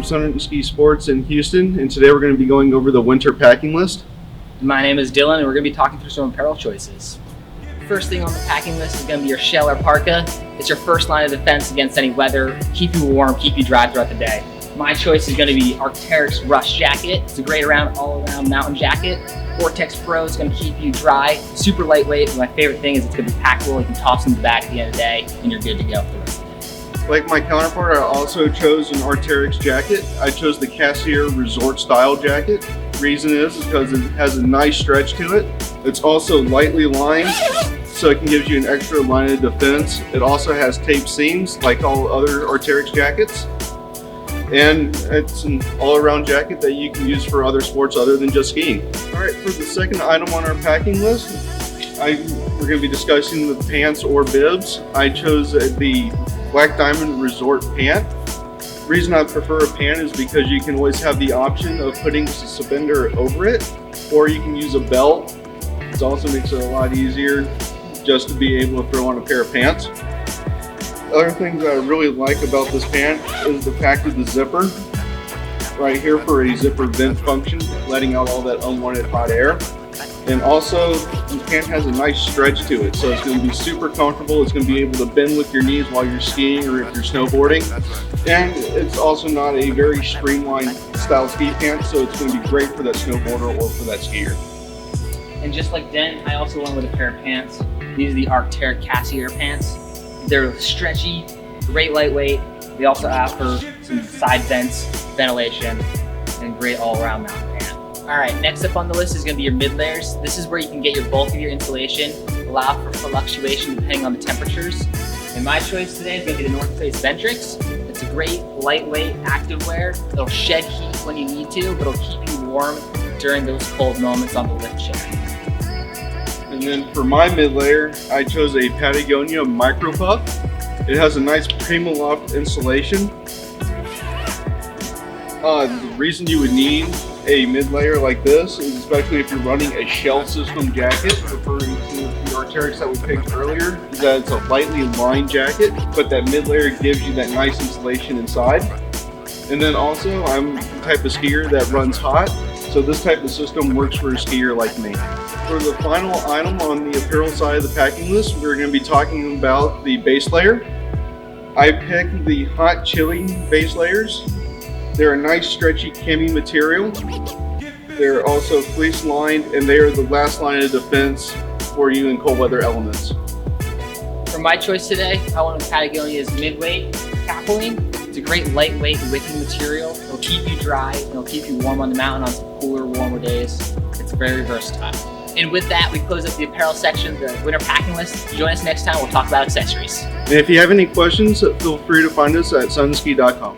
Sunski Sports in Houston, and today we're going to be going over the winter packing list. My name is Dylan, and we're going to be talking through some apparel choices. First thing on the packing list is going to be your shell or parka. It's your first line of defense against any weather, keep you warm, keep you dry throughout the day. My choice is going to be Arc'teryx Rush Jacket. It's a great all-around mountain jacket. Vortex Pro is going to keep you dry, super lightweight. My favorite thing is it's going to be packable. You can toss in the bag at the end of the day, and you're good to go for the rest of the day. Like my counterpart, I also chose an Arc'teryx jacket. I chose the Cassier Resort Style jacket. Reason is because it has a nice stretch to it. It's also lightly lined, so it can give you an extra line of defense. It also has taped seams like all other Arc'teryx jackets. And it's an all-around jacket that you can use for other sports other than just skiing. All right, for the second item on our packing list, we're going to be discussing the pants or bibs. I chose the Black Diamond Resort pant. The reason I prefer a pant is because you can always have the option of putting a suspender over it, or you can use a belt. It also makes it a lot easier just to be able to throw on a pair of pants. Other things that I really like about this pant is the fact of the zipper right here for a zipper vent function, letting out all that unwanted hot air. And also, the pant has a nice stretch to it, so it's going to be super comfortable. It's going to be able to bend with your knees while you're skiing or if you're snowboarding. And it's also not a very streamlined style ski pant, so it's going to be great for that snowboarder or for that skier. And just like Den, I also went with a pair of pants. These are the Arc'teryx Cassier pants. They're stretchy, great lightweight. They also offer some side vents, ventilation, and great all-around mountain pant. All right, next up on the list is going to be your mid-layers. This is where you can get your bulk of your insulation, allow for fluctuation depending on the temperatures. And my choice today is going to be the North Face Ventrix. It's a great, lightweight, activewear. It'll shed heat when you need to, but it'll keep you warm during those cold moments on the lift chair. And then for my mid-layer, I chose a Patagonia Micro Puff. It has a nice Primaloft insulation. The reason you would need a mid-layer like this is especially if you're running a shell system jacket, referring to the Arc'teryx that we picked earlier, is that it's a lightly lined jacket, but that mid-layer gives you that nice insulation inside. And then also, I'm the type of skier that runs hot, so this type of system works for a skier like me. For the final item on the apparel side of the packing list, we're going to be talking about the base layer. I picked the Hot Chili base layers. They're a nice stretchy cami material. They're also fleece lined, and they are the last line of defense for you in cold weather elements. For my choice today, I went with Patagonia's mid-weight Capilene. It's a great lightweight wicking material. It'll keep you dry, and it'll keep you warm on the mountain on some cooler, warmer days. It's very versatile. And with that, we close up the apparel section of the winter packing list. Join us next time, we'll talk about accessories. And if you have any questions, feel free to find us at sunski.com.